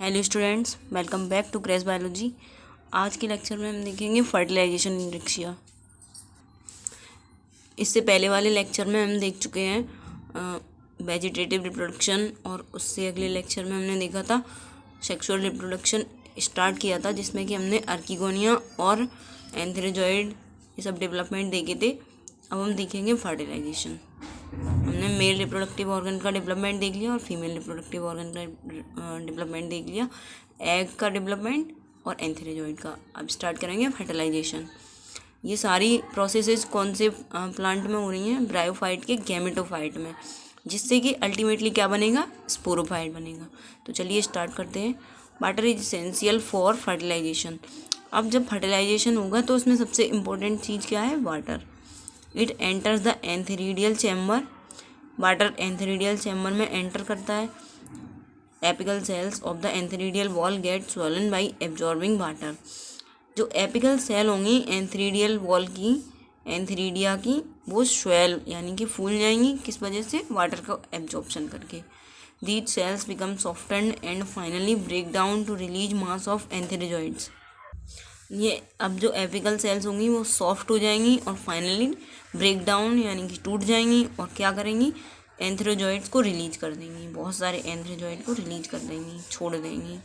Hello students, welcome back to crash biology. आज के lecture में हम देखेंगे फर्टिलाइजेशन इन रिक्शिया। इससे पहले वाले लेक्चर में हम देख चुके हैं वेजिटेटिव रिप्रोडक्शन, और उससे अगले लेक्चर में हमने देखा था सेक्सुअल रिप्रोडक्शन स्टार्ट किया था, जिसमें कि हमने आर्किगोनिया और एंथेरिजॉइड ये सब डेवलपमेंट देखे थे। अब हम देखेंगे फर्टिलाइजेशन। हमने मेल रिप्रोडक्टिव ऑर्गन का डेवलपमेंट देख लिया और फीमेल रिप्रोडक्टिव ऑर्गन का डेवलपमेंट देख लिया, एग का डेवलपमेंट और एंथेरिजॉइड का। अब स्टार्ट करेंगे फर्टिलाइजेशन। ये सारी प्रोसेसेस कौन से प्लांट में हो रही हैं? ब्रायोफाइट के गैमेटोफाइट में, जिससे कि अल्टीमेटली क्या बनेगा? स्पोरोफाइट बनेगा। तो चलिए स्टार्ट करते हैं। Water is essential for fertilization. अब जब फर्टिलाइजेशन होगा तो उसमें सबसे इम्पोर्टेंट चीज़ क्या है? Water. It enters the antheridial chamber. Water antheridial chamber में एंटर करता है। Apical cells of the antheridial wall get swollen by absorbing water. जो एपिकल सेल होंगी एंथेरिडियल वॉल की, एंथेरिडिया की, वो स्वेल यानी कि फूल जाएंगी। किस वजह से? वाटर का एब्जॉर्प्शन करके। These cells become softened and finally break down to release mass of antherozoids. ये अब जो एपिकल सेल्स होंगी वो सॉफ्ट हो जाएंगी और फाइनली ब्रेक डाउन यानी कि टूट जाएंगी, और क्या करेंगी? एंथेरिजॉइड्स को रिलीज कर देंगी। बहुत सारे एंथेरिजॉइड को रिलीज कर देंगी, छोड़ देंगी।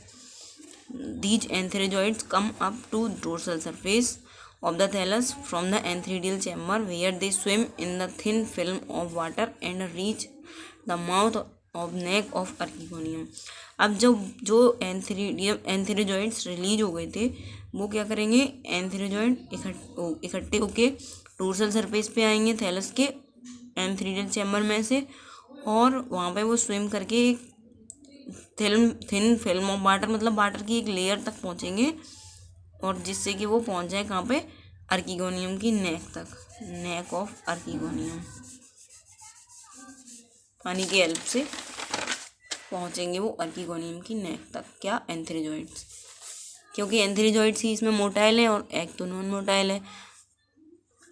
These antherozoids come up to dorsal surface of the thallus from the entheridial chamber, where they swim in the thin film of water and reach the mouth of neck of archegonium. अब जो एंथेरिजॉइड्स release हो गए थे वो क्या करेंगे? एंथेरिजॉइड इकट्ठे होके डोर्सल सरफेस पे आएंगे थैलस के एंथेरिडियल चैम्बर में से, और वहाँ पे वो स्विम करके एक थिन फिल्म ऑफ वाटर, मतलब वाटर की एक लेयर तक पहुँचेंगे, और जिससे कि वो पहुंच जाए कहाँ पे? आर्किगोनियम की नेक तक, नेक ऑफ आर्किगोनियम। पानी की हेल्प से पहुंचेंगे वो आर्किगोनियम की नेक तक। क्या? एंथेरिजॉइड्स, क्योंकि एंथेरिजॉइड्स ही इसमें मोटाइल है और एग तो नॉन मोटाइल है।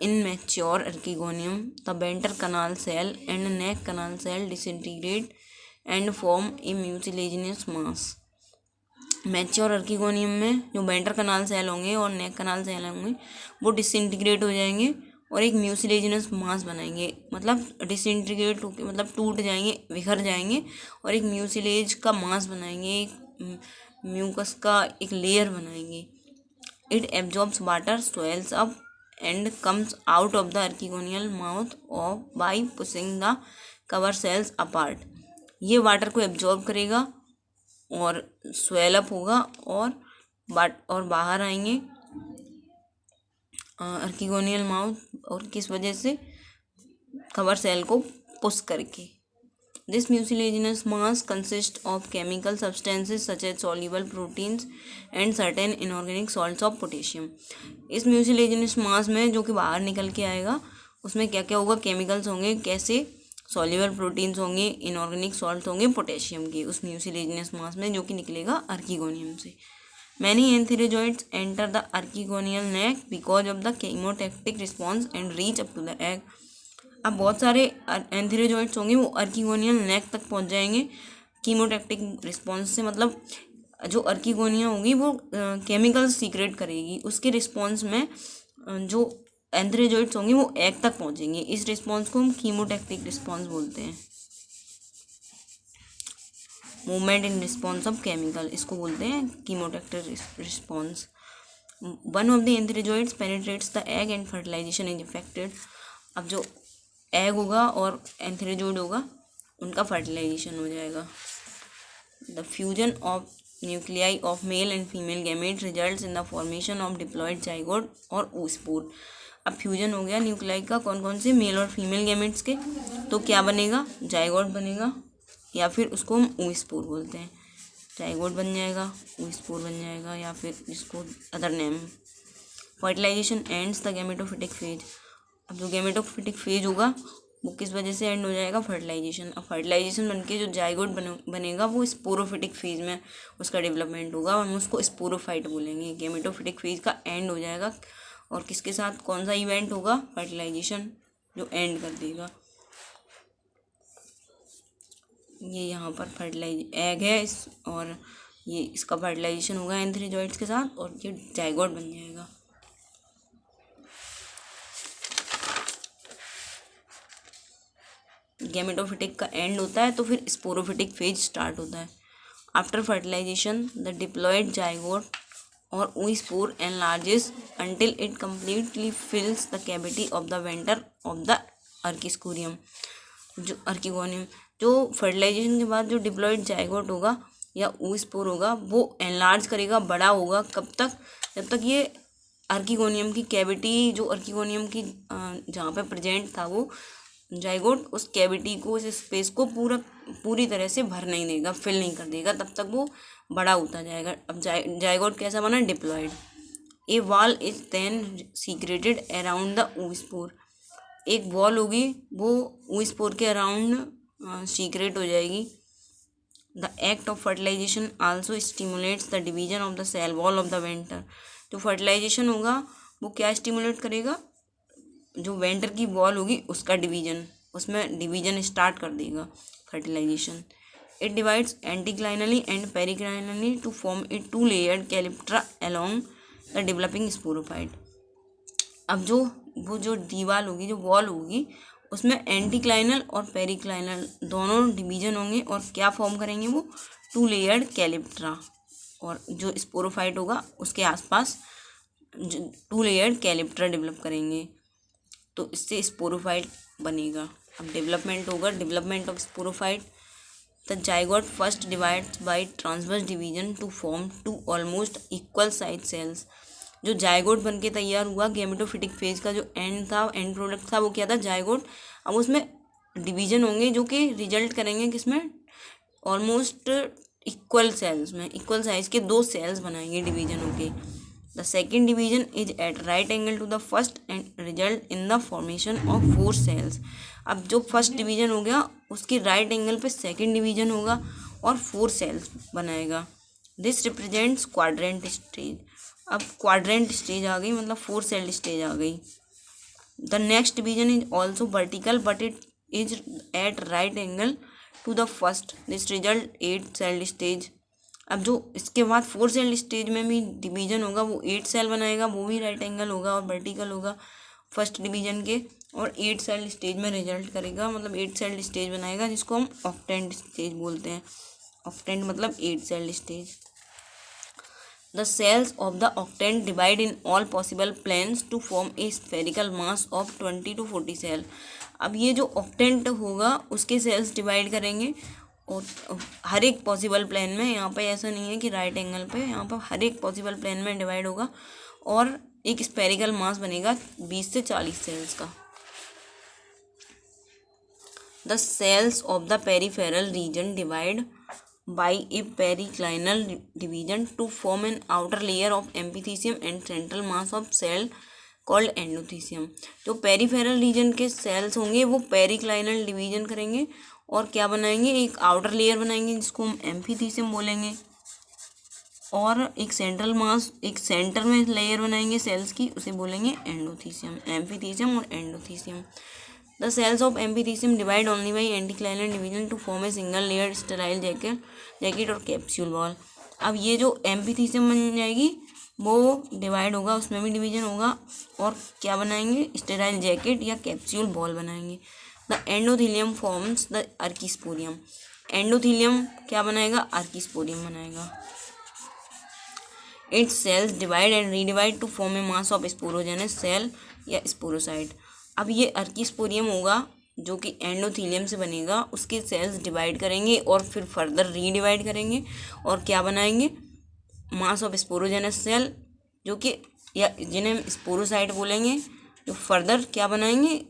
In mature archegonium the venter canal cell and neck canal cell disintegrate and form a mucilaginous mass. Mature archegonium में जो वेंटर कनाल सेल होंगे और नेक कनाल सेल होंगे वो डिसइंटीग्रेट हो जाएंगे और एक म्यूसिलेजिनस मास बनाएंगे। मतलब डिसइंटीग्रेट होकर मतलब टूट जाएंगे, बिखर जाएंगे, और एक म्यूसिलेज का मास बनाएंगे, एक म्यूकस का एक लेयर बनाएंगे। It absorbs water, swells up and comes out of the archegonial mouth off by pushing the cover cells apart. ये वाटर को एब्जॉर्ब करेगा और स्वेल अप होगा और बाहर आएंगे आर्किगोनियल माउथ, और किस वजह से? कवर सेल को पुश करके। This mucilaginous mass consist of chemical substances such as soluble proteins and certain inorganic salts of potassium. इस म्यूसिलेजिनस मास में जो कि बाहर निकल के आएगा उसमें क्या क्या होगा? केमिकल्स होंगे। कैसे? सॉल्युबल प्रोटीन्स होंगे, इनऑर्गेनिक सॉल्ट होंगे पोटेशियम के, उस म्यूसिलेजिनस मास में जो कि निकलेगा आर्किगोनियम से। Many antherozoids enter the archegonial neck because of the chemotactic response and reach up to the egg. अब बहुत सारे एंथेरिजॉइड्स होंगे वो आर्किगोनियल नेक तक पहुंच जाएंगे कीमोटैक्टिक रिस्पॉन्स से। मतलब जो आर्किगोनिया होगी वो केमिकल्स सीक्रेट करेगी, उसके रिस्पॉन्स में जो एंथेरिजॉइड्स होंगे वो एग तक पहुंचेंगे। इस रिस्पॉन्स को हम कीमोटैक्टिक रिस्पॉन्स बोलते हैं। Movement in response of chemical, इसको बोलते हैं chemotactic response. One of the antherozoids penetrates the egg and fertilization is effected. अब जो एग होगा और एंथेरिजॉइड होगा उनका फर्टिलाइजेशन हो जाएगा। The fusion of nuclei of male and female gamete results in the formation of diploid zygote और oospore। अब फ्यूजन हो गया न्यूक्लियाई का कौन कौन से? मेल और फीमेल गैमेट्स के, तो क्या बनेगा? जाइगोट बनेगा, या फिर उसको हम oospore बोलते हैं। जाइगोट बन जाएगा, oospore बन जाएगा, या फिर इसको other name. Fertilization ends the gametophytic phase. अब जो गैमेटोफिटिक फेज होगा वो किस वजह से एंड हो जाएगा? फर्टिलाइजेशन। अब फर्टिलाइजेशन बनके जो जाइगोट बनेगा वो स्पोरोफिटिक फेज में उसका डेवलपमेंट होगा, हम उसको स्पोरोफाइट बोलेंगे। गैमेटोफिटिक फेज का एंड हो जाएगा, और किसके साथ? कौन सा इवेंट होगा? फर्टिलाइजेशन, जो एंड कर देगा। ये यहाँ पर फर्टिलाइज एग है और ये इसका फर्टिलाइजेशन होगा एंथ्रेजॉइड्स के साथ और ये जाइगोट बन जाएगा। गैमेटोफिटिक का एंड होता है तो फिर स्पोरोफिटिक फेज स्टार्ट होता है। After fertilization the diploid zygote और oospore enlarges until it completely fills the cavity of the venter of the archicorium जो अर्किगोनियम। जो फर्टिलाइजेशन के बाद जो डिप्लॉयड जाइगोट होगा या oospore होगा वो एनलार्ज करेगा, बड़ा होगा। कब तक? जब तक ये अर्किगोनियम की कैविटी, जो अर्किगोनियम की जहाँ पे प्रेजेंट था वो जाइगोट, उस कैविटी को, उस स्पेस को पूरी तरह से भर नहीं देगा, फिल नहीं कर देगा, तब तक वो बड़ा होता जाएगा। अब जाइगोट कैसा बना? Diploid. A wall is then secreted around the oospore। एक वॉल होगी वो oospore के अराउंड सीक्रेट हो जाएगी। The act of fertilization also stimulates the division of the cell wall of the venter. जो फर्टिलाइजेशन होगा वो क्या स्टिमुलेट करेगा? जो वेंटर की वॉल होगी उसका डिवीजन, उसमें डिवीजन स्टार्ट कर देगा fertilization. It divides anticlinally and periclinally to form a 2 layered calyptra along the developing sporophyte. अब वो जो दीवार होगी, जो वॉल होगी, उसमें एंटीक्लाइनल और पेरिक्लाइनल दोनों डिवीजन होंगे और क्या फॉर्म करेंगे? वो 2 लेयर्ड कैलिप्ट्रा, और जो स्पोरोफाइट होगा उसके आसपास 2 लेयर्ड कैलिप्ट्रा डेवलप करेंगे, तो इससे स्पोरोफाइट बनेगा। अब डेवलपमेंट होगा, development of sporophyte. The zygote first divides by transverse division to form 2 almost equal size cells. जो जाइगोट बन के तैयार हुआ, गैमेटोफिटिक फेज का जो एंड था, एंड प्रोडक्ट था, वो क्या था? जाइगोट। अब उसमें डिवीजन होंगे जो कि रिजल्ट करेंगे किसमें? ऑलमोस्ट इक्वल सेल्स में, इक्वल साइज के 2 सेल्स बनाएंगे डिवीजन होके। The second division is at right angle to the first and result in the formation of 4 cells. अब जो फर्स्ट डिवीजन हो गया उसके राइट एंगल पे सेकेंड डिवीजन होगा और 4 सेल्स बनाएगा। This represents quadrant stage. अब क्वाड्रेंट स्टेज आ गई, मतलब 4 सेल स्टेज आ गई। The next division is also vertical but it is at right angle to the first. This result 8 cell stage. अब जो इसके बाद 4 सेल स्टेज में भी डिवीजन होगा वो 8 सेल बनाएगा, वो भी राइट एंगल होगा और वर्टिकल होगा फर्स्ट डिवीजन के, और 8 सेल स्टेज में रिजल्ट करेगा, मतलब 8 सेल स्टेज बनाएगा, जिसको हम ऑक्टेंट स्टेज बोलते हैं। ऑक्टेंट मतलब 8 cell stage. The cells of the octant divide in all possible planes to form a spherical mass of 20 to 40 cell. अब ये जो ऑक्टेंट होगा उसके सेल्स डिवाइड करेंगे और हर एक पॉसिबल प्लेन में, यहाँ पे ऐसा नहीं है कि राइट एंगल पे, यहाँ पर हर एक पॉसिबल प्लेन में डिवाइड होगा और एक स्फेरिकल मास बनेगा 20 से 40 सेल्स का। The cells of the peripheral region divide by a periclinal division to form an outer layer of epithelium and central mass of cell called endothelium। जो पेरीफेरल रीजन के sales होंगे वो पेरिक्लाइनल डिवीजन करेंगे और क्या बनाएंगे? एक आउटर लेयर बनाएंगे जिसको हम एम्फीथीसियम बोलेंगे, और एक सेंट्रल मास, एक सेंटर में लेयर बनाएंगे सेल्स की, उसे बोलेंगे एंडोथीसियम। एम्फीथीसियम और endothecium. The cells of epithelium divide only by anticlinal division to form a single layered sterile jacket और capsule wall। अब ये जो एम्फीथीसियम बन जाएगी वो डिवाइड होगा, उसमें भी डिवीजन होगा, और क्या बनाएंगे? स्टेराइल जैकेट या कैप्सूल बॉल बनाएंगे। The endothecium forms the archesporium. Endothecium क्या बनाएगा? आर्किस्पोरियम बनाएगा। Its cells divide and redivide to form a mass of sporogenous cell या स्पोरोसाइट। अब ये आर्किस्पोरियम होगा जो कि एंडोथीलियम से बनेगा, उसके सेल्स डिवाइड करेंगे और फिर फर्दर रीडिवाइड करेंगे और क्या बनाएंगे? मास ऑफ स्पोरोजेनस सेल, जो कि या जिन्हें हम स्पोरोसाइट बोलेंगे, जो फर्दर क्या बनाएंगे?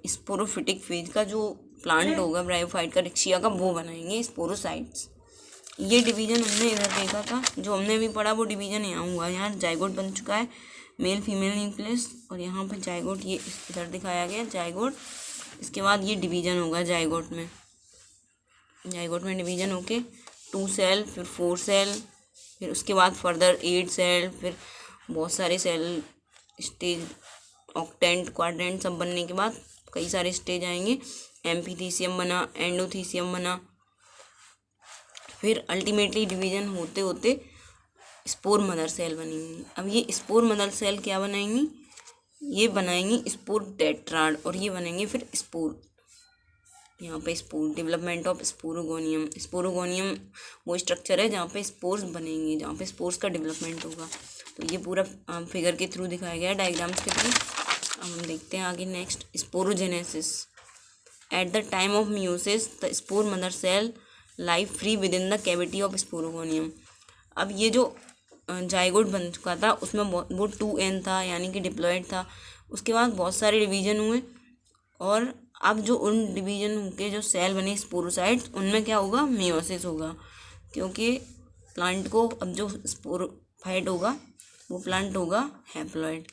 स्पोरोफिटिक फेज का जो प्लांट होगा ब्रायोफाइट का, रिक्शिया का, वो बनाएंगे स्पोरोसाइट्स। ये डिवीजन हमने इधर देखा था, जो हमने भी पढ़ा वो डिवीजन यहाँ हुआ। यहाँ जाइगोट बन चुका है, मेल फीमेल न्यूक्लियस, और यहाँ पे जाइगोट, ये इधर दिखाया गया जाइगोट। इसके बाद ये डिवीजन होगा जाइगोट में। जाइगोट में डिवीजन होके 2 सेल, फिर 4 सेल, फिर उसके बाद फर्दर 8 सेल, फिर बहुत सारे सेल स्टेज, ऑक्टेंट, क्वाड्रेंट सब बनने के बाद कई सारे स्टेज आएंगे। एम्फीथीसियम बना, एंडोथीसियम बना, फिर अल्टीमेटली डिवीजन होते होते स्पोर मदर सेल बनेंगी। अब ये स्पोर मदर सेल क्या बनाएंगी, ये बनाएंगी स्पोर टेट्राड, और ये बनेंगे फिर स्पोर। यहाँ पे spore, development of sporogonium. Sporogonium वो स्ट्रक्चर है जहाँ पे स्पोर्स बनेंगे, जहाँ पे स्पोर्स का डेवलपमेंट होगा। तो ये पूरा फिगर के थ्रू दिखाया गया है, डायग्राम्स के थ्रू। अब हम देखते हैं आगे next, sporogenesis. At the time of meiosis the spore mother cell lie free within the cavity of sporogonium. अब ये जो जाइगोट बन चुका था उसमें वो 2n था, यानी कि डिप्लॉयड था। उसके बाद बहुत सारे डिवीजन हुए, और अब जो उन डिवीजन के जो सेल बने स्पोरोसाइट्स, उनमें क्या होगा, मियोसिस होगा, क्योंकि प्लांट को अब जो स्पोरोफाइट होगा वो प्लांट होगा haploid.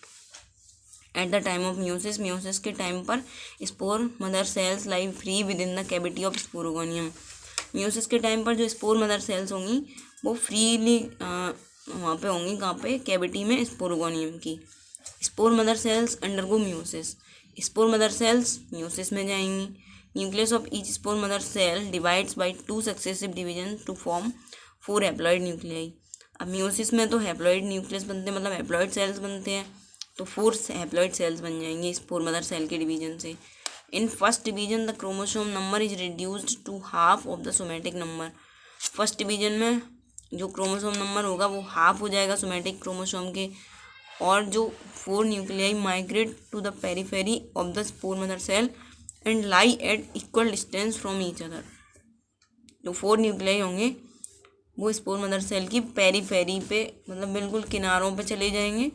Eight the time of meiosis, meiosis के टाइम पर spore mother sales lie free within the cavity of sporogonium. Meiosis के टाइम पर जो स्पोर मदर सेल्स होंगी वो फ्रीली वहाँ पे होंगी, कहाँ पे, कैविटी में स्पोरोगोनियम की। Spore mother cells undergo meiosis. Spore mother cells meiosis में जाएंगी। Nucleus of each spore mother cell divides by 2 successive division to form 4 haploid nuclei. अब मियोसिस में तो हैप्लॉइड न्यूक्लियस बनते हैं, मतलब हैप्लॉइड सेल्स बनते हैं, तो 4 हैप्लॉइड सेल्स बन जाएंगे स्पोर मदर सेल के डिवीजन से। In first division the chromosome number is reduced to half of the somatic number. First division में जो क्रोमोसोम नंबर होगा वो हाफ हो जाएगा सोमेटिक क्रोमोसोम के, और जो 4 nuclei migrate to the periphery of the spore mother cell and lie at equal distance from each other. जो 4 न्यूक्लियाई होंगे वो स्पोर मदर सेल की पेरीफेरी पे, मतलब बिल्कुल किनारों पे चले जाएंगे,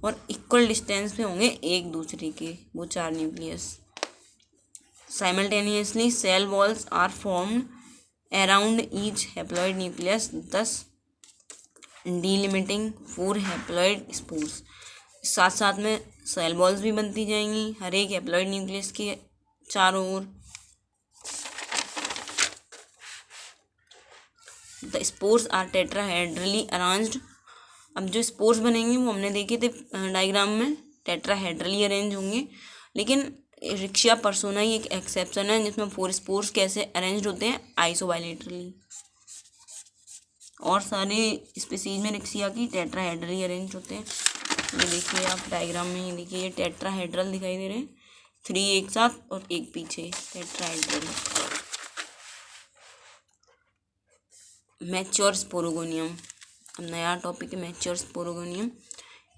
और इक्वल डिस्टेंस पे होंगे एक दूसरे के वो 4 nucleus. Simultaneously cell walls are formed around each haploid nucleus, thus delimiting 4 haploid spores. साथ साथ में सेल वॉल्स भी बनती जाएंगी हर एक हैप्लॉइड न्यूक्लियस के चारों ओर। The spores are tetrahedrally arranged. अब जो स्पोर्स बनेंगे वो हमने देखे थे डायग्राम में, टेट्राहेड्रली अरेंज होंगे, लेकिन रिक्शिया पर्सोना ही एक एक्सेप्शन है जिसमें 4 स्पोर्स कैसे अरेंज होते हैं, आइसोबाइलेटरली। और सारे स्पीसीज में रिक्शिया की टेट्राहेड्रली अरेंज होते हैं। ये देखिए आप डायग्राम में, ये देखिए ये टेट्राहेड्रल दिखाई दे रहे हैं, 3 एक साथ और एक पीछे, टेट्राहेड्रल। Mature sporogonium. अब नया टॉपिक है मैच्योर स्पोरोगोनियम।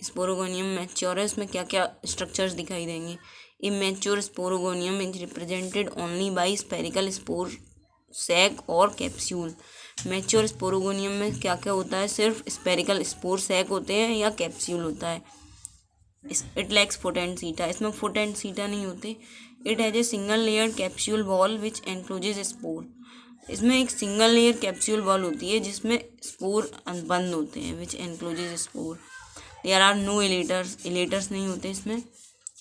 स्पोरोगोनियम मैच्योर है, इसमें क्या क्या स्ट्रक्चर्स दिखाई देंगे। Immature sporogonium is represented only by spherical spore sac और कैप्सूल। मैच्योर स्पोरोगोनियम में क्या क्या होता है, सिर्फ स्पेरिकल स्पोर सैक होते हैं या कैप्सूल होता है। इट लैक्स फुट एंड सीटा, इसमें फुट एंड सीटा नहीं होते। It has a single layered capsule wall which encloses spore. इसमें एक सिंगल लेयर कैप्सूल वॉल होती है जिसमें स्पोर बंद होते हैं, which encloses spore. There are no elaters, elaters नहीं होते इसमें।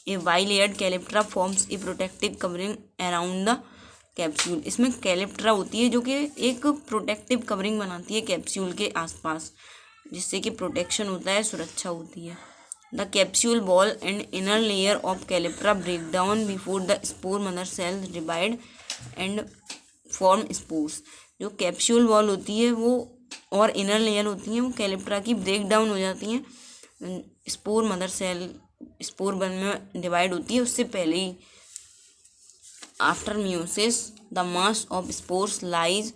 A Y layered calyptra forms a protective covering around the capsule. इसमें कैलिप्ट्रा होती है जो कि एक प्रोटेक्टिव कवरिंग बनाती है कैप्सूल के आसपास, जिससे कि प्रोटेक्शन होता है, सुरक्षा होती है। The capsule wall and inner layer of calyptra break down before the spore mother cells divide and form spores. जो कैप्सूल वॉल होती है वो और इनर लेयर होती है वो कैलिप्ट्रा की ब्रेक डाउन हो जाती हैं, स्पोर मदर सेल स्पोर बन में डिवाइड होती है उससे पहले ही। After meiosis the mass of spores lies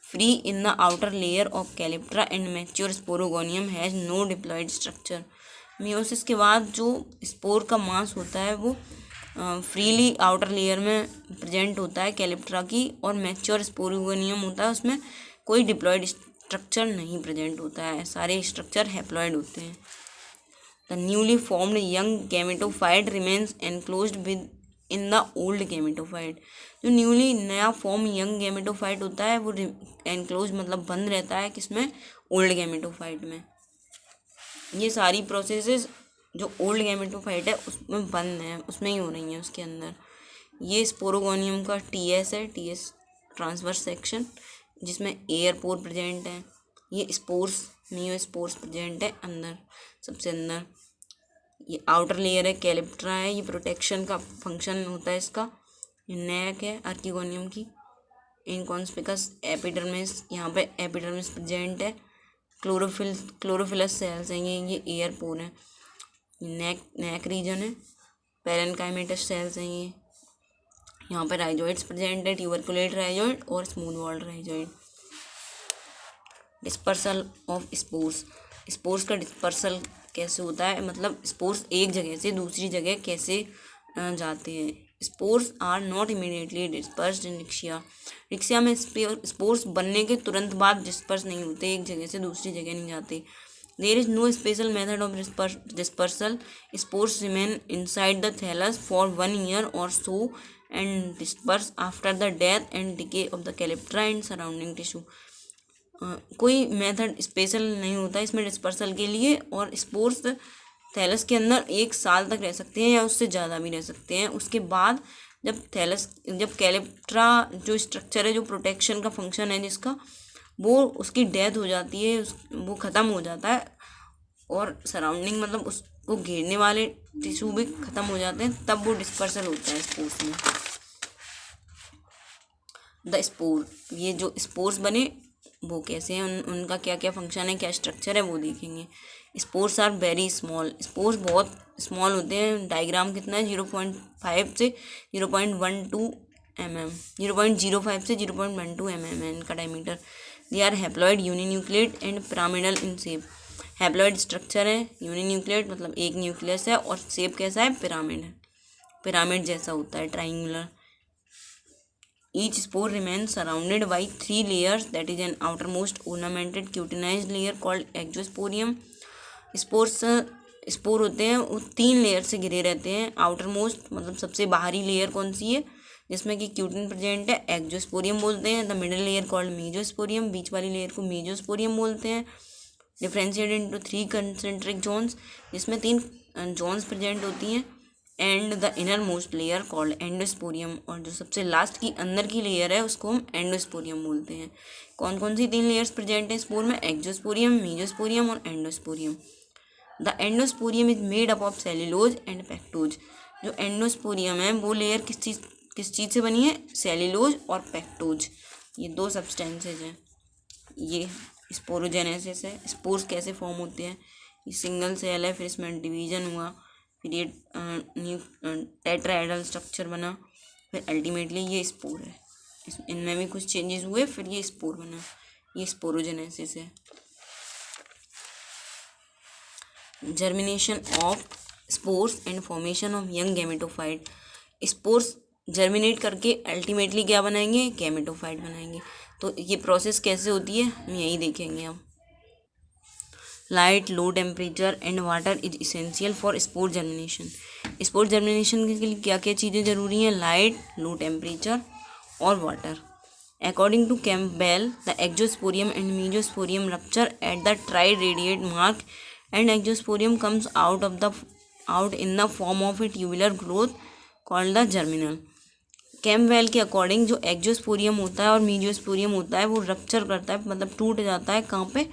free in the outer layer of calyptra and mature sporogonium has no diploid structure. Meiosis के बाद जो स्पोर का मास होता है वो फ्रीली आउटर लेयर में प्रेजेंट होता है कैलिप्ट्रा की, और मैच्योर स्पोरोगोनियम होता है उसमें कोई डिप्लॉयड स्ट्रक्चर नहीं प्रेजेंट होता है, सारे स्ट्रक्चर हैप्लॉयड होते हैं। The newly formed young gametophyte remains enclosed with in the old gametophyte. जो न्यूली नया फॉर्म यंग गैमेटोफाइट होता है वो एनक्लोज मतलब बंद रहता है किसमें, ओल्ड गैमेटोफाइट में। ये सारी प्रोसेसेस जो ओल्ड गैमेटोफाइट है उसमें बंद है, उसमें ही हो रही हैं उसके अंदर। ये स्पोरोगोनियम का टीएस है, टीएस ट्रांसवर्स सेक्शन, जिसमें एयर पोर प्रेजेंट है। ये स्पोर्स नियो स्पोर्स प्रेजेंट है अंदर, सबसे अंदर। ये आउटर लेयर है कैलिप्ट्रा है, ये प्रोटेक्शन का फंक्शन होता है इसका। ये नेक है आर्किगोनियम की। इनकॉन्स्पिकस एपिडर्मिस, यहाँ पे एपिडर्मिस प्रेजेंट है। क्लोरोफिलस सेल्स हैं ये एयर पोर है। नेक रीजन है। पेरेन्काइमेटस सेल्स हैं ये। यहाँ पे राइजोइड्स प्रेजेंट है, ट्यूबरकुलेट राइजोइड और smooth walled rhizoid. Dispersal of spores, spores का डिस्पर्सल कैसे होता है, मतलब स्पोर्स एक जगह से दूसरी जगह कैसे जाते हैं। Spores are not immediately dispersed in Riccia, Riccia में स्पोर्स बनने के तुरंत बाद डिस्पर्स नहीं होते, एक जगह से दूसरी जगह नहीं जाते। There is no special method of dispersal, spores remain inside the thallus for 1 year और so and disperse after the death and decay of the calyptra and surrounding tissue. कोई मेथड स्पेशल नहीं होता इसमें डिस्पर्सल के लिए, और spores thallus के अंदर 1 साल तक रह सकते हैं या उससे ज़्यादा भी रह सकते हैं। उसके बाद जब कैलिप्ट्रा जो स्ट्रक्चर है, जो प्रोटेक्शन का फंक्शन है जिसका, वो उसकी डेथ हो जाती है, वो ख़त्म हो जाता है, और सराउंडिंग मतलब उसको घेरने वाले टिश्यू भी ख़त्म हो जाते हैं, तब वो डिस्पर्सल होता है स्पोर्स में। द स्पोर, ये जो स्पोर्स बने वो कैसे हैं, उनका क्या क्या फंक्शन है, क्या स्ट्रक्चर है, वो देखेंगे। Spores are very small, spores बहुत स्मॉल होते हैं। डायग्राम कितना है, 0.5 से 0.12 mm, 0.05 से 0.12 mm है इनका diameter. They are haploid, uninucleate and pyramidal in shape. Haploid structure है, यूनिन्यूक्लियेट मतलब एक न्यूक्लियस है, और शेप कैसा है, पिरामिड है, पिरामिड जैसा होता है, triangular. Each spore remains surrounded by 3 layers, that is an outermost ornamented cutinized layer called exosporium. Spore होते हैं वो 3 लेयर से घिरे रहते हैं। आउटरमोस्ट मतलब सबसे बाहरी लेयर कौन सी है, जिसमें कि क्यूटिन प्रेजेंट है, एक्जोस्पोरियम बोलते हैं। द मिडिल लेयर कॉल्ड मीजोस्पोरियम, बीच वाली लेयर को मीजोस्पोरियम बोलते हैं। डिफ्रेंशिएटेड इनटू 3 कंसेंट्रिक जोन्स, जिसमें 3 जोन्स प्रेजेंट होती हैं। And the innermost layer called endosporium, और जो सबसे लास्ट की अंदर की लेयर है उसको हम एंडोस्पोरियम बोलते हैं। कौन कौन सी 3 लेयर्स प्रेजेंट हैं स्पोर में, एक्जोस्पोरियम, मीजोस्पोरियम और endosporium. The endosporium is made up of cellulose and pectose. जो एंडोस्पोरियम है वो लेयर किस चीज़ से बनी है, सेल्यूलोज और पेक्टोज, ये 2 सब्सटेंसेज हैं। ये स्पोरोजेनेसिस है, स्पोर्स कैसे फॉर्म होते हैं, ये सिंगल सेल है, फिर इसमें डिवीजन हुआ, फिर ये न्यू टेट्राहेड्रल स्ट्रक्चर बना, फिर अल्टीमेटली ये स्पोर है। इनमें भी कुछ चेंजेस हुए, फिर ये स्पोर बना, ये स्पोरोजेनेसिस है। Germination of spores and formation of young gametophyte. Spores germinate करके अल्टीमेटली क्या बनाएंगे, गैमेटोफाइट बनाएंगे। तो ये प्रोसेस कैसे होती है हम यही देखेंगे अब। Light, low temperature and water is essential for spore germination. Spore germination के लिए क्या क्या चीज़ें ज़रूरी हैं, लाइट, लो टेम्परेचर और water. According to Campbell, the exosporium and mesosporium rupture at the triradiate mark and exosporium comes out in the form of a tubular growth called the germinal. Campbell के according जो exosporium होता है और मीजोस्पोरियम होता है वो rupture करता है, मतलब टूट जाता है, कहाँ पे,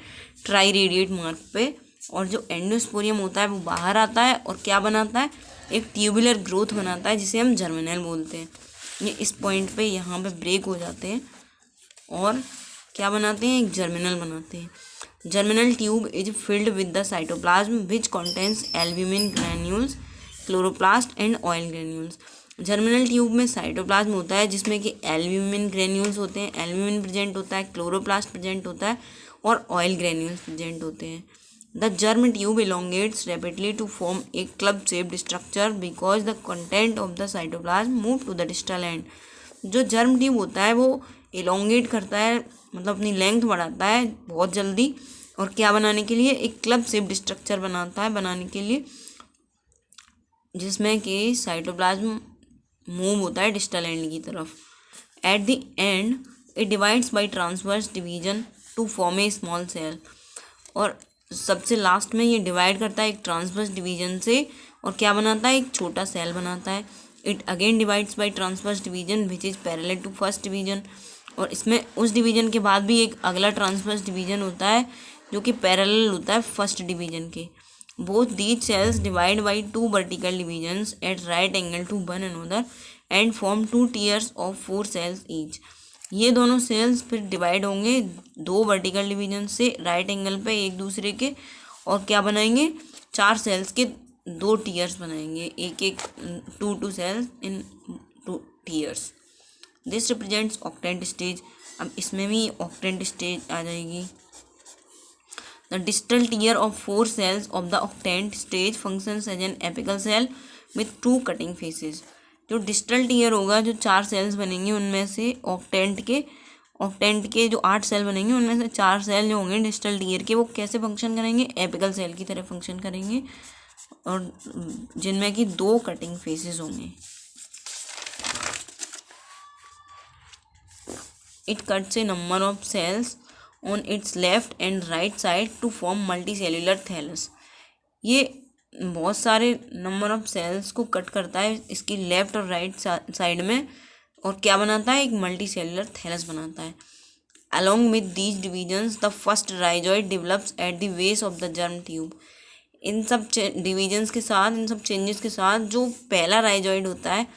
ट्राई रेडिएट मार्क पे, और जो एंडोस्पोरियम होता है वो बाहर आता है और क्या बनाता है, एक ट्यूबुलर ग्रोथ बनाता है जिसे हम जर्मिनल बोलते हैं। ये इस पॉइंट पे यहाँ पे ब्रेक हो जाते हैं और क्या बनाते हैं, एक जर्मिनल बनाते हैं। Germinal tube is filled with the cytoplasm which contains albumin granules, chloroplast and oil granules. Germinal tube में साइटोप्लाज्म होता है जिसमें कि एल्ब्यूमिन ग्रैन्यूल्स होते हैं, एल्ब्यूमिन प्रेजेंट होता है, क्लोरोप्लास्ट प्रेजेंट होता है और ऑयल ग्रैन्यूल्स प्रेजेंट होते हैं। The germ tube elongates rapidly to form a club shaped structure because the content of the cytoplasm move to the distal end। जो जर्म ट्यूब होता है वो elongate करता है, मतलब अपनी लेंथ बढ़ाता है बहुत जल्दी, और क्या बनाने के लिए, एक क्लब शेप्ड स्ट्रक्चर बनाता है बनाने के लिए, जिसमें कि साइटोप्लाज्म मूव होता है डिस्टल एंड की तरफ। At the end it divides by transverse division to form a small cell, और सबसे लास्ट में ये डिवाइड करता है एक ट्रांसवर्स डिवीजन से, और क्या बनाता है, एक छोटा सेल बनाता है। It again divides by transverse division which is parallel to first division, और इसमें उस डिवीजन के बाद भी एक अगला ट्रांसवर्स डिवीजन होता है जो कि पैरेलल होता है फर्स्ट डिवीजन के। Both these cells divide by 2 vertical divisions at right angle to one another and form 2 tiers of 4 cells each. ये दोनों सेल्स फिर डिवाइड होंगे दो वर्टिकल डिवीजन से राइट एंगल पे एक दूसरे के, और क्या बनाएंगे, 4 सेल्स के 2 टीयर्स बनाएंगे, एक एक 2 cells in 2 tiers. This represents octant stage. अब इसमें भी ऑक्टेंट स्टेज आ जाएगी। The distal tier of 4 cells of the octant stage functions as an apical cell with 2 cutting faces। जो डिस्टल टीयर होगा, जो 4 सेल्स बनेंगे उनमें से ऑक्टेंट के जो 8 सेल बनेंगे उनमें से 4 सेल जो होंगे डिस्टल टीयर के, वो कैसे फंक्शन करेंगे, एपिकल सेल की तरह फंक्शन करेंगे, और जिनमें कि 2 कटिंग फेसेस होंगे। It cuts a number of cells on its left and right side to form multicellular thallus. ये बहुत सारे नंबर ऑफ सेल्स को कट करता है इसकी लेफ्ट और राइट साइड में, और क्या बनाता है, एक मल्टीसेल्यूलर थैलस बनाता है। Along with these divisions the first rhizoid develops at the base of the germ tube. इन सब डिविजन्स के साथ, इन सब चेंजेस के साथ जो पहला राइजॉइड होता है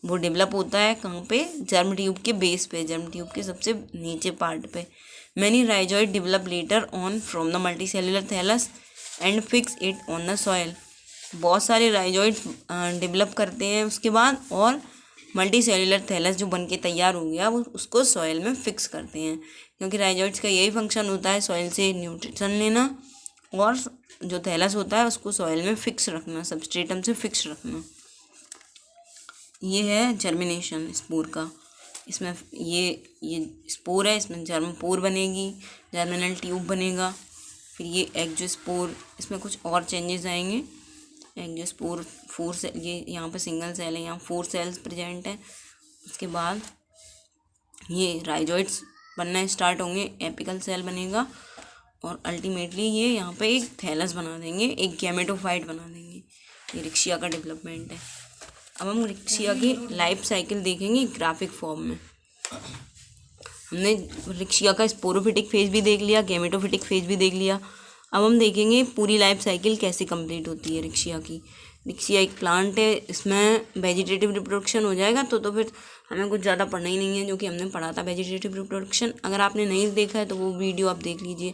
वो डेवलप होता है कहाँ पे, जर्म ट्यूब के बेस पे, जर्म ट्यूब के सबसे नीचे पार्ट पे। Many rhizoid develop later on from the multicellular thallus and fix it on the soil. बहुत सारे राइजॉइड डेवलप करते हैं उसके बाद, और मल्टीसेल्यूलर थैलस जो बन के तैयार हो गया वो उसको सॉइल में फिक्स करते हैं, क्योंकि राइजॉइड्स का यही फंक्शन होता है, सॉइल से न्यूट्रिशन लेना और जो थैलस होता है उसको सॉइल में फिक्स रखना, सबस्ट्रेटम से फिक्स रखना। ये है जर्मिनेशन स्पोर का। इसमें ये स्पोर है, इसमें जर्म पोर बनेगी, जर्मिनल ट्यूब बनेगा। फिर ये एग्जोस्पोर, इसमें कुछ और चेंजेस आएंगे। एग्जोस्पोर 4 सेल, ये यहाँ पे सिंगल सेल है, यहाँ 4 सेल्स प्रेजेंट है। उसके बाद ये राइजॉइड्स बनना स्टार्ट होंगे, एपिकल सेल बनेगा, और अल्टीमेटली ये यहाँ पे एक थैलस बना देंगे, एक गैमेटोफाइट बना देंगे। ये रिक्शिया का डेवलपमेंट है। अब हम रिक्शिया की लाइफ साइकिल देखेंगे ग्राफिक फॉर्म में। हमने रिक्शिया का स्पोरोफिटिक फेज भी देख लिया, गैमेटोफिटिक फेज भी देख लिया। अब हम देखेंगे पूरी लाइफ साइकिल कैसे कंप्लीट होती है रिक्शिया की। रिक्शिया एक प्लांट है, इसमें वेजिटेटिव रिप्रोडक्शन हो जाएगा, तो फिर हमें कुछ ज़्यादा पढ़ना ही नहीं है, जो कि हमने पढ़ा था वेजिटेटिव रिप्रोडक्शन। अगर आपने नहीं देखा है तो वो वीडियो आप देख लीजिए।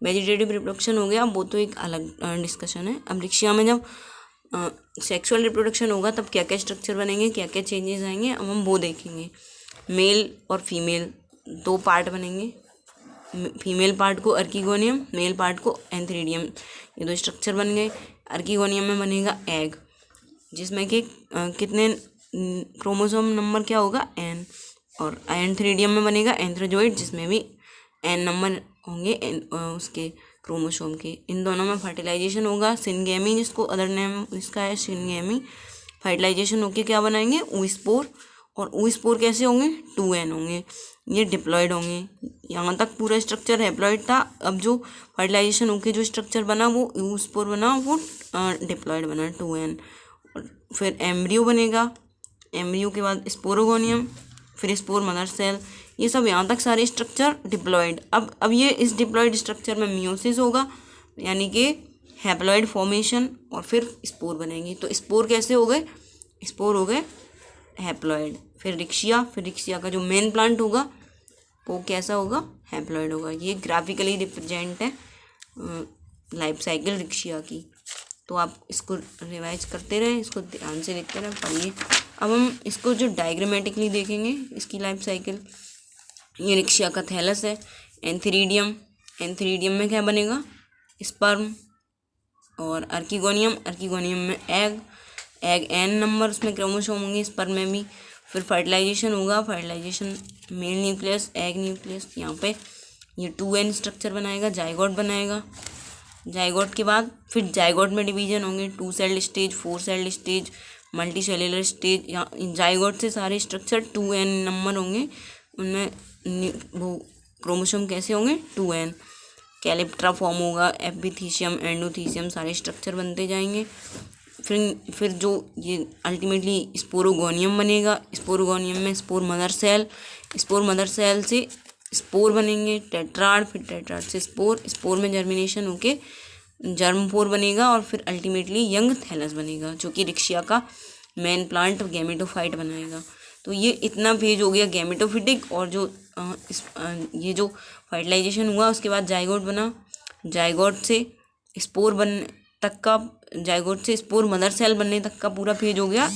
वेजिटेटिव रिप्रोडक्शन हो गया, वो तो एक अलग डिस्कशन है। अब रिक्शिया में जब सेक्सुअल रिप्रोडक्शन होगा तब क्या क्या स्ट्रक्चर बनेंगे, क्या क्या चेंजेस आएंगे, अब हम वो देखेंगे। मेल और फीमेल 2 पार्ट बनेंगे, फीमेल पार्ट को अर्कीगोनियम, मेल पार्ट को एंथ्रीडियम। ये 2 स्ट्रक्चर बन गए। अर्कीगोनियम में बनेगा एग, जिसमें कि कितने क्रोमोसोम नंबर क्या होगा, N, और एंथ्रीडियम में बनेगा एंथ्रोजोइड, जिसमें भी N नंबर होंगे उसके क्रोमोसोम के। इन दोनों में फर्टिलाइजेशन होगा, सिनगेमी, जिसको अदर नेम इसका है सिनगेमी। फर्टिलाइजेशन होके क्या बनाएंगे, oospore, और oospore कैसे होंगे, 2N होंगे, ये डिप्लॉयड होंगे। यहाँ तक पूरा स्ट्रक्चर हैप्लॉयड था। अब जो फर्टिलाइजेशन होके जो स्ट्रक्चर बना वो oospore बना, वो डिप्लॉयड बना 2N। और फिर एम्ब्रियो बनेगा, एम्ब्रियो के बाद स्पोरोगोनियम, फिर स्पोर मदर सेल। ये सब यहाँ तक सारे स्ट्रक्चर डिप्लॉयड। अब ये इस डिप्लॉयड स्ट्रक्चर में मियोसिस होगा, यानी कि हैप्लॉयड फॉर्मेशन, और फिर स्पोर बनेंगे। तो स्पोर कैसे हो गए, स्पोर हो गए हैप्लॉयड। फिर रिक्शिया का जो मेन प्लांट होगा वो कैसा होगा, हैप्लॉयड होगा। ये ग्राफिकली रिप्रेजेंट है लाइफ साइकिल रिक्शिया की। तो आप इसको रिवाइज करते रहें, इसको ध्यान से देखते रहें, पढ़िए। अब हम इसको जो डायग्रामेटिकली देखेंगे इसकी लाइफ साइकिल। ये रिक्शिया का थैलस है, एंथ्रीडियम में क्या बनेगा, स्पर्म, और अर्कीगोनियम में एग N नंबर उसमें क्रोमोसोम होंगे, स्पर्म में भी। फिर फर्टिलाइजेशन होगा, fertilisation male nucleus, egg nucleus, यहाँ पे ये 2N स्ट्रक्चर बनाएगा, जाइगोट बनाएगा। जाइगोट के बाद फिर जाइगोट में डिवीजन होंगे, 2 sailed stage, 4 sailed stage, multicellular stage. यहाँ जाइगोट से सारे स्ट्रक्चर 2N नंबर होंगे, उनमें वो क्रोमोसोम कैसे होंगे, 2N। कैलिप्ट्रा फॉर्म होगा, एपिथीशियम, एंडोथीशियम, सारे स्ट्रक्चर बनते जाएंगे। फिर जो ये अल्टीमेटली स्पोरोगोनियम बनेगा, स्पोरोगोनियम में स्पोर मदर सेल से स्पोर बनेंगे, टेट्राड, फिर टेट्राड से स्पोर में जर्मिनेशन होके जर्म पोर बनेगा, और फिर अल्टीमेटली यंग थैलस बनेगा, जो कि रिक्शिया का मेन प्लांट गैमेटोफाइट बनाएगा। तो ये इतना फेज हो गया गैमेटोफिटिक, और जो ये जो फर्टिलाइजेशन हुआ उसके बाद जाइगोट बना, जाइगोट से स्पोर बन तक का, जाइगोट से स्पोर मदर सेल बनने तक का पूरा फेज हो गया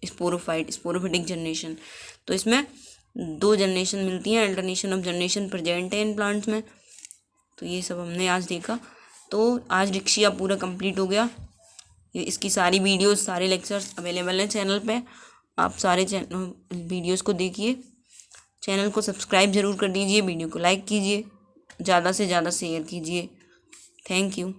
स्पोरोफिटिक जनरेशन। तो इसमें 2 जनरेशन मिलती हैं, अल्टरनेशन ऑफ जनरेशन प्रेजेंट है इन प्लांट्स में। तो ये सब हमने आज देखा। तो आज रिक्शिया पूरा कंप्लीट हो गया। इसकी सारी वीडियोस, सारे लेक्चर्स अवेलेबल हैं चैनल पे, आप सारे वीडियोस को देखिए। चैनल को सब्सक्राइब जरूर कर दीजिए, वीडियो को लाइक कीजिए, ज़्यादा से ज़्यादा शेयर कीजिए। Thank you.